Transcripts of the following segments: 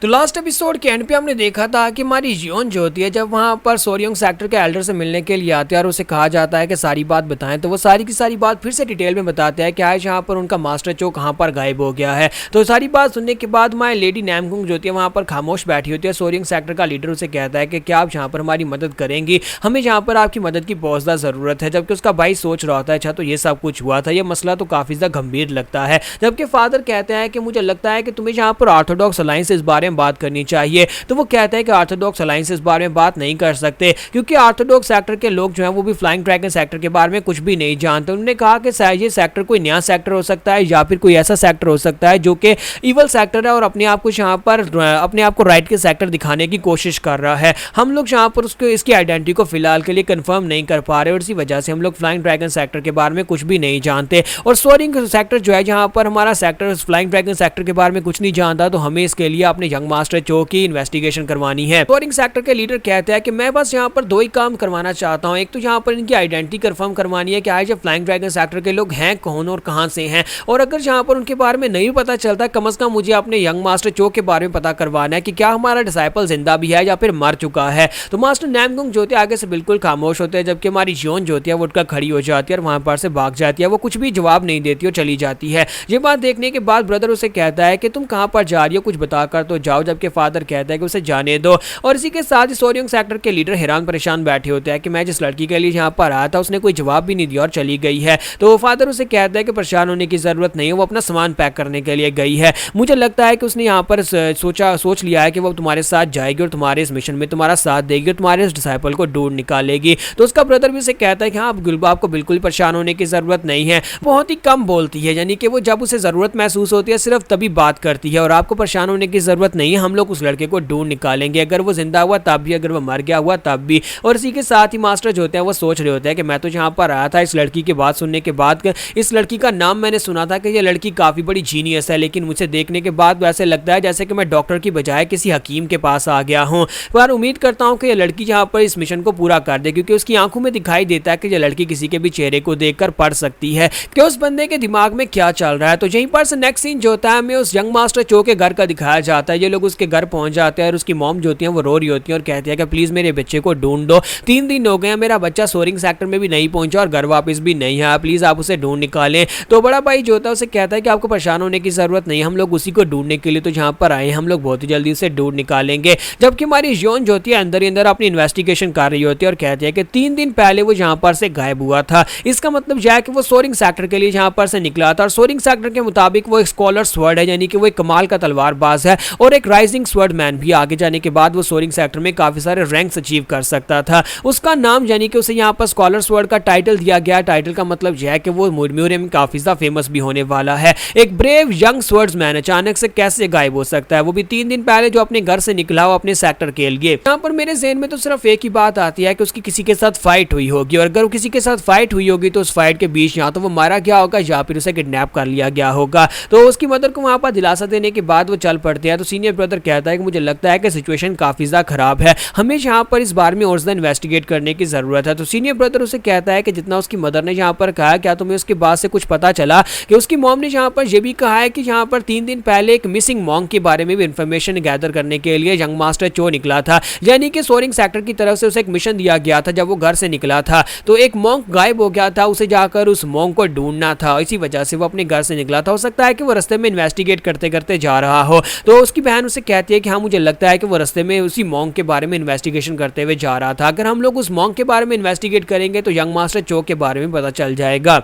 तो last episode के and पे हमने देखा था कि हमारी जियोन जो होती है जब वहाँ पर सोरियोंग सेक्टर के एल्डर से मिलने के लिए आते हैं और उसे कहा जाता है कि सारी बात बताएं, तो वो सारी की सारी बात फिर से डिटेल में बताते हैं कि आज यहाँ पर उनका मास्टर चो कहाँ पर गायब हो गया है। तो सारी बात सुनने के बाद माँ लेडी नैमकुंग जो होती है वहाँ पर खामोश बैठी होती है। सोरियोंग सेक्टर का लीडर उसे कहता है कि क्या आप यहाँ पर हमारी मदद करेंगी, हमें यहाँ पर आपकी मदद की बहुत ज़्यादा ज़रूरत है। जबकि उसका भाई सोच रहा होता है अच्छा तो ये सब कुछ हुआ था, ये मसला तो काफ़ी ज़्यादा गंभीर लगता है। जबकि फादर कहते हैं कि मुझे लगता है कि तुम्हें यहाँ पर ऑर्थोडॉक्स अलायंस इस बारे में बात करनी चाहिए। तो वो कहते हैं कि ऑर्थोडॉक्स अलायंस इस बारे में बात नहीं कर सकते क्योंकि ऑर्थोडॉक्स सेक्टर के लोग जो हैं वो भी फ्लाइंग ड्रैगन सेक्टर के बारे में कुछ भी नहीं जानते। उन्होंने कहा कि शायद ये सेक्टर कोई नया सेक्टर हो सकता है या फिर कोई ऐसा सेक्टर हो सकता है जो कि इवल सेक्टर है और अपने आप को यहाँ पर अपने आप को राइट के सेक्टर दिखाने की कोशिश कर रहा है। हम लोग यहाँ पर उसको इसकी आइडेंटिटी को फिलहाल के लिए कंफर्म नहीं कर पा रहे और इसी वजह से हम लोग फ्लाइंग ड्रैगन सेक्टर के बारे में कुछ भी नहीं जानते। और सोरिंग सेक्टर जो है जहाँ पर हमारा सेक्टर फ्लाइंग ड्रैगन सेक्टर के बारे में कुछ नहीं जानता, तो हमें इसके लिए अपने यंग मास्टर चो की इन्वेस्टिगेशन करवानी है। सोरिंग सेक्टर के लीडर कहते हैं कि मैं बस यहाँ पर दो ही काम करवाना चाहता हूँ। एक तो यहाँ पर इनकी आइडेंटिटी कंफर्म करवानी है कि आज फ्लाइंग ड्रैगन सेक्टर के लोग हैं कौन और कहाँ से हैं, और अगर यहाँ पर उनके बारे में नहीं पता चलता कम से कम मुझे अपने यंग मास्टर चो के बारे में पता करवाना है कि क्या हमारा डिसाइपल जिंदा भी है या फिर मर चुका है। तो मास्टर नैमकुंग जो होते हैं आगे से बिल्कुल खामोश होते हैं, जबकि हमारी जियोन जो होती है वो उठकर खड़ी हो जाती है और वहां पर से भाग जाती है। वो कुछ भी जवाब नहीं देती और चली जाती है। ये बात देखने के बाद ब्रदर उसे कहता है कि तुम कहां पर जा रही हो, कुछ बताकर तो जाओ। जबकि फादर कहता है कि उसे जाने दो। और इसी के साथ ही सोरियोंग सेक्टर के लीडर हैरान परेशान बैठे होते हैं कि मैं जिस लड़की के लिए यहाँ पर आया था उसने कोई जवाब भी नहीं दिया और चली गई है। तो फादर उसे कहता है कि परेशान होने की जरूरत नहीं है, वो अपना सामान पैक करने के लिए गई है। मुझे लगता है कि उसने यहाँ पर सोच लिया है कि वो तुम्हारे साथ जाएगी और तुम्हारे इस मिशन में तुम्हारा साथ देगी और तुम्हारे इस डिसाइपल को ढूंढ निकालेगी। तो उसका ब्रदर भी उसे कहता है कि हाँ आपको बिल्कुल परेशान होने की जरूरत नहीं है। बहुत ही कम बोलती है, यानी कि वो जब उसे जरूरत महसूस होती है सिर्फ तभी बात करती है और आपको परेशान होने की जरूरत नहीं है, हम लोग उस लड़के को ढूंढ निकालेंगे, अगर वो जिंदा हुआ तब भी, अगर वो मर गया हुआ तब भी। और इसी के साथ ही मास्टर जो होते हैं वो सोच रहे होते हैं कि मैं तो यहाँ पर आया था इस लड़की की बात सुनने के बाद। इस लड़की का नाम मैंने सुना था कि ये लड़की काफी बड़ी जीनियस है, लेकिन मुझे देखने के बाद वैसे लगता है जैसे कि मैं डॉक्टर की बजाय किसी हकीम के पास आ गया हूँ। पर उम्मीद करता हूँ कि ये लड़की यहाँ पर इस मिशन को पूरा कर दे, क्योंकि उसकी आंखों में दिखाई देता है कि ये लड़की किसी के भी चेहरे को देखकर पढ़ सकती है कि उस बंदे के दिमाग में क्या चल रहा है। तो यहीं पर से नेक्स्ट सीन जो होता है हमें उस यंग मास्टर चो के घर का दिखाया जाता है। ये लोग उसके घर पहुंच जाते हैं और उसकी मॉम जो होती है वो रो रही होती है और कहती है कि प्लीज मेरे बच्चे को ढूंढ दो, 3 दिन हो गए हैं, मेरा बच्चा सोरिंग सेक्टर में भी नहीं पहुंचा और घर वापस भी नहीं है, प्लीज आप उसे ढूंढ निकालें। तो बड़ा भाई जो होता है उसे कहता है कि आपको परेशान होने की जरूरत नहीं है, हम लोग उसी को ढूंढने के लिए तो यहाँ पर आए, हम लोग बहुत ही जल्दी उसे ढूंढ निकालेंगे। जबकि हमारी जियोन जो होती है अंदर ही अंदर अपनी इन्वेस्टिगेशन कर रही होती है और कहती है कि 3 दिन पहले वो यहाँ पर से गायब हुआ था। इसका मतलब यह है कि वो सोरिंग सेक्टर के लिए यहाँ पर से निकला था और सोरिंग सेक्टर के मुताबिक वो एक स्कॉलर स्वर्ड है, यानी कि वो एक कमाल का तलवारबाज है और एक राइजिंग स्वर्ड मैन भी। आगे जाने के बाद वो सोरिंग सेक्टर में काफी सारे रैंक्स अचीव कर सकता था। उसका नाम यानी कि उसे यहाँ पर स्कॉलर स्वर्ड का टाइटल दिया गया। टाइटल का मतलब यह है कि वो म्यूजियम में काफी ज्यादा फेमस भी होने वाला है। एक ब्रेव यंग स्वर्ड्समैन अचानक से कैसे गायब हो सकता है, वो भी 3 दिन पहले जो अपने घर से निकला हो अपने सेक्टर के लिए। यहाँ पर मेरे ज़हन में तो सिर्फ एक ही बात आती है कि उसकी किसी के साथ फाइट हुई होगी, और अगर वो किसी के साथ फाइट हुई होगी तो उस फाइट के बीच या तो वो मारा गया होगा या फिर उसे किडनैप कर लिया गया होगा। तो उसकी मदर को वहां पर दिलासा देने के बाद वो चल पड़ते हैं। तो सीनियर ब्रदर कहता है कि मुझे लगता है कि सिचुएशन काफी ज्यादा खराब है, हमें यहाँ पर इस बारे में और ज्यादा इन्वेस्टिगेट करने की जरूरत है। तो सीनियर ब्रदर उसे कहता है कि जितना उसकी मदर ने यहाँ पर कहा, क्या तुम्हें उसके बाद से कुछ पता चला कि उसकी मॉम ने यहाँ पर यह भी कहा है कि यहाँ पर 3 दिन पहले एक मिसिंग मॉन्क के बारे में भी इंफॉर्मेशन गैदर करने के लिए यंग मास्टर चो निकला था, यानी कि सोरिंग सेक्टर की तरफ से उसे एक मिशन दिया गया था। जब वो घर से निकला था तो एक मॉन्क गायब हो गया था, उसे जाकर उस मॉन्क को ढूंढना था, इसी वजह से वो अपने घर से निकला था। हो सकता है कि वो रास्ते में इन्वेस्टिगेट करते करते जा रहा हो। तो उसकी बहन उसे कहती है कि हाँ मुझे लगता है कि वो रास्ते में उसी मॉन्क के बारे में इन्वेस्टिगेशन करते हुए जा रहा था। अगर हम लोग उस मॉन्क के बारे में इन्वेस्टिगेट करेंगे तो यंग मास्टर चो के बारे में पता चल जाएगा।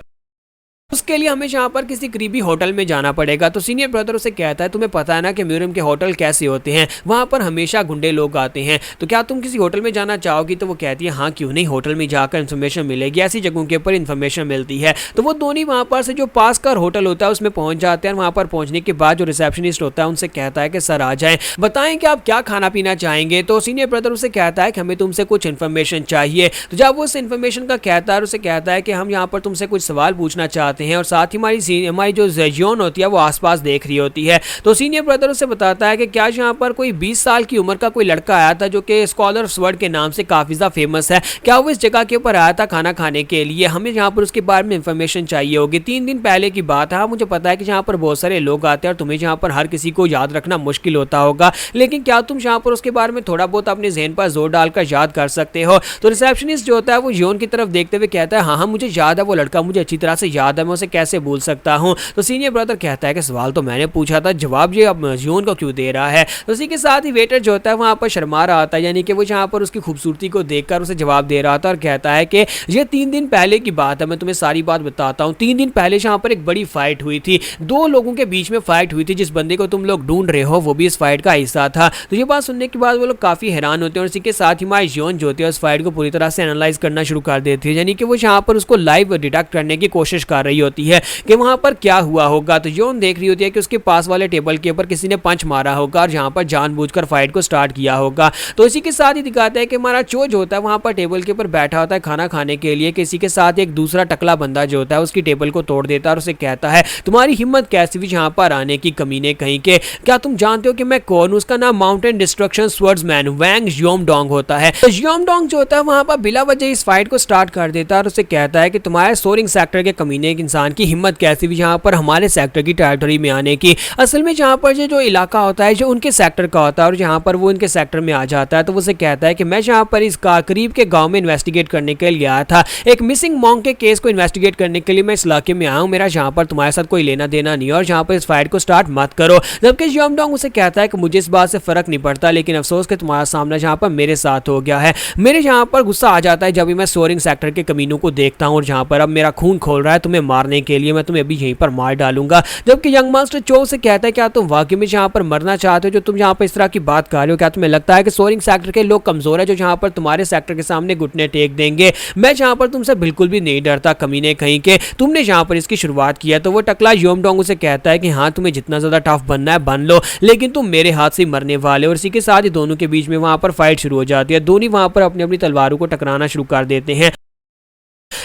उसके लिए हमें यहाँ पर किसी करीबी होटल में जाना पड़ेगा। तो सीनियर ब्रदर उसे कहता है तुम्हें पता है ना कि म्यूजियम के होटल कैसे होते हैं, वहाँ पर हमेशा गुंडे लोग आते हैं, तो क्या तुम किसी होटल में जाना चाहोगी। तो वो कहती है हाँ क्यों नहीं, होटल में जाकर इन्फॉर्मेशन मिलेगी, ऐसी जगहों के ऊपर इन्फॉर्मेशन मिलती है। तो वो दोनों वहाँ पर से जो पास का होटल होता है उसमें पहुंच जाते हैं। वहाँ पर पहुंचने के बाद जो रिसेप्शनिस्ट होता है उनसे कहता है कि सर आ जाएं, बताएं कि आप क्या खाना पीना चाहेंगे। तो सीनियर ब्रदर उसे कहता है कि हमें तुमसे कुछ इन्फॉर्मेशन चाहिए। तो जब वो उस इन्फॉर्मेशन का कहता है उसे कहता है कि हम यहाँ पर तुमसे कुछ सवाल पूछना चाहते जाते हैं और साथ ही हमारी जो जियोन होती है वो आसपास देख रही होती है। तो सीनियर ब्रदर उसे बताता है कि क्या यहाँ पर कोई 20 साल की उम्र का कोई लड़का आया था जो कि स्कॉलर वर्ड के नाम से काफी ज्यादा फेमस है, क्या वो इस जगह के ऊपर आया था खाना खाने के लिए? हमें यहाँ पर उसके बारे में इंफॉर्मेशन चाहिए होगी। 3 दिन पहले की बात है। हाँ, मुझे पता है कि यहाँ पर बहुत सारे लोग आते हैं और तुम्हें यहाँ पर हर किसी को याद रखना मुश्किल होता होगा, लेकिन क्या तुम यहाँ पर उसके बारे में थोड़ा बहुत अपने जहन पर जोर डालकर याद कर सकते हो? तो रिसेप्शनिस्ट जो होता है वो जियोन की तरफ देखते हुए कहता है, हाँ मुझे याद है, वो लड़का मुझे अच्छी तरह से याद है, मैं उसे कैसे भूल सकता हूँ। तो सीनियर ब्रदर कहता है कि सवाल तो मैंने पूछा था, जवाब ये अब जियोन को क्यों दे रहा है? तो उसी के साथ ही वेटर जो होता है वहाँ पर शर्मा रहा था, यानी कि वो यहाँ पर उसकी खूबसूरती को देखकर उसे जवाब दे रहा था और कहता है कि ये 3 दिन पहले की बात है, मैं तुम्हें सारी बात बताता हूँ। 3 दिन पहले यहाँ पर एक बड़ी फाइट हुई थी, 2 लोगों के बीच में फाइट हुई थी। जिस बंदे को तुम लोग ढूंढ रहे हो वो भी इस फाइट का हिस्सा था। तो ये बात सुनने के बाद वो लोग काफी हैरान होते हैं और इसी के साथ ही हमारी जियोन जो होती है उस फाइट को पूरी तरह से एनालाइज करना शुरू कर देती है, यानी कि वो यहाँ पर उसको लाइव डिटेक्ट करने की कोशिश कर रही होती है कि वहां पर क्या हुआ होगा। तो जियोन देख रही होती है कि उसके पास वाले टेबल के ऊपर किसी ने पंच मारा होगा और यहाँ पर जानबूझकर फाइट को स्टार्ट किया होगा। तो इसी के साथ ही दिखाता है कि हमारा चो जो होता है वहां पर टेबल के ऊपर बैठा होता है खाना खाने के लिए। किसी के साथ एक दूसरा टकला बंदा जो होता है उसकी टेबल को तोड़ देता है और उसे कहता है, तुम्हारी हिम्मत कैसी हुई यहाँ पर आने की, कमीने कहीं के? क्या तुम जानते हो कि मैं कौन हूं? उसका नाम माउंटेन डिस्ट्रक्शन स्वर्ड्समैन वैंग जियोमडोंग होता है। तो जियोमडोंग जो होता है वहां पर बिला वजह इस फाइट को स्टार्ट कर देता है और उसे कहता है कि तुम्हारे सोरिंग सेक्टर के कमीने एक इंसान की हिम्मत कैसी हुई यहाँ पर हमारे सेक्टर की टेरिटरी में आने की? असल में यहाँ पर जो इलाका होता है जो उनके सेक्टर का होता है और यहाँ पर वो उनके सेक्टर में आ जाता है। तो वो उसे कहता है कि मैं यहाँ पर इस करीब के गांव में इन्वेस्टिगेट करने के लिए आया था, एक मिसिंग मॉन्क के केस को इन्वेस्टिगेट करने के लिए मैं इस इलाके में आया हूँ, मेरा यहाँ पर तुम्हारे साथ कोई लेना देना नहीं और यहाँ पर इस फाइट को स्टार्ट मत करो। जबकि जियोमडोंग उसे कहता है कि मुझे इस बात से फर्क नहीं पड़ता, लेकिन अफसोस कि तुम्हारा सामना यहाँ पर मेरे साथ हो गया है। मेरे यहाँ पर गुस्सा आ जाता है जब भी मैं सोरिंग सेक्टर के कमीनों को देखता हूँ और जहाँ पर अब मेरा खून खोल रहा है तुम्हें मारने के लिए, मैं तुम्हें अभी यहीं पर मार डालूंगा। जबकि यंग मास्टर चो से कहता है, क्या तुम वाकई में यहाँ पर मरना चाहते हो जो तुम यहाँ पर इस तरह की बात कर रहे हो? क्या तुम्हें लगता है कि सोरिंग सेक्टर के लोग कमजोर है जो यहाँ पर तुम्हारे सेक्टर के सामने घुटने टेक देंगे? मैं यहाँ पर तुमसे बिल्कुल भी नहीं डरता, कमीने कहीं के, तुमने यहाँ पर इसकी शुरुआत किया। तो वो टकला जियोमडोंग उसे कहता है कि हाँ तुम्हें जितना ज्यादा टफ बनना है बन लो, लेकिन तुम मेरे हाथ से मरने वाले। और इसी के साथ ही दोनों के बीच में वहां पर फाइट शुरू हो जाती है। दोनों वहां पर अपनी अपनी तलवारों को टकराना शुरू कर देते हैं।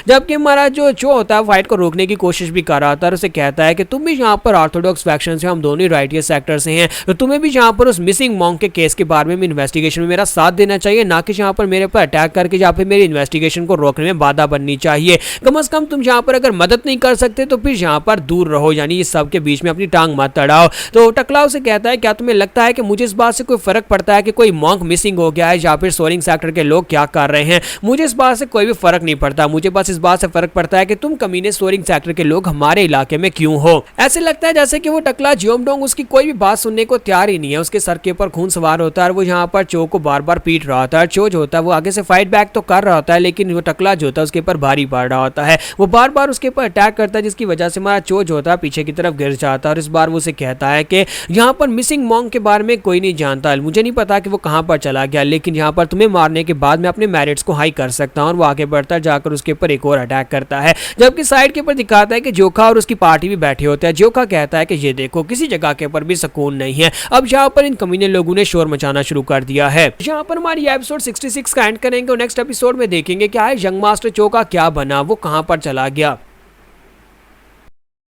जबकि हमारा जो चो होता है फाइट को रोकने की कोशिश भी कर रहा था और उसे कहता है कि तुम भी यहाँ पर ऑर्थोडॉक्स फैक्शन से, हम दोनों ही राइटियस सेक्टर से हैं, तो तुम्हें भी यहाँ पर उस मिसिंग मॉन्क के केस के बारे में इन्वेस्टिगेशन में मेरा साथ देना चाहिए, ना कि यहाँ पर मेरे पर अटैक करके यहाँ पर मेरी इन्वेस्टिगेशन को रोकने में बाधा बननी चाहिए। कम से कम तुम यहाँ पर अगर मदद नहीं कर सकते तो फिर यहाँ पर दूर रहो, यानी इस सब के बीच में अपनी टांग मत अड़ाओ। तो टकला उसे कहता है, क्या तुम्हें लगता है कि मुझे इस बात से कोई फर्क पड़ता है कि कोई मॉन्क मिसिंग हो गया है या फिर सोरिंग सेक्टर के लोग क्या कर रहे हैं? मुझे इस बात से कोई भी फर्क नहीं पड़ता, मुझे बस इस बात से फर्क पड़ता है कि तुम कमीने सोरिंग सेक्टर के लोग हमारे इलाके में क्यों हो। ऐसे लगता है जैसे कि वो टकला जियोमडोंग उसकी कोई भी बात सुनने को तैयार ही नहीं है। उसके सर के ऊपर खून सवार होता है और वो यहाँ पर चो को बार बार पीट रहा होता है। चो जो होता है वो आगे से फाइट बैक तो कर रहा होता है, लेकिन वो टकला जो होता है उसके ऊपर भारी पड़ रहा होता है। वो बार बार उसके ऊपर अटैक करता है, जिसकी वजह से हमारा चो जो होता है पीछे की तरफ गिर जाता है। और इस बार वो उसे कहता है कि यहाँ पर मिसिंग मॉन्क के बारे में कोई नहीं जानता, मुझे नहीं पता कि वो कहाँ पर चला गया, लेकिन यहाँ पर तुम्हें मारने के बाद मैं अपने मेरिट्स को हाई कर सकता हूँ। और वो आगे बढ़ता है, जाकर उसके ऊपर एक और अटैक करता है। जबकि साइड के ऊपर दिखाता है कि जोखा और उसकी पार्टी भी बैठे होते हैं। जोखा कहता है कि ये देखो, किसी जगह के ऊपर भी सुकून नहीं है, अब यहाँ पर इन कमीने लोगों ने शोर मचाना शुरू कर दिया है। यहाँ पर हमारी एपिसोड 66 का एंड करेंगे और नेक्स्ट एपिसोड में देखेंगे क्या है यंग मास्टर चो का क्या बना, वो कहाँ पर चला गया।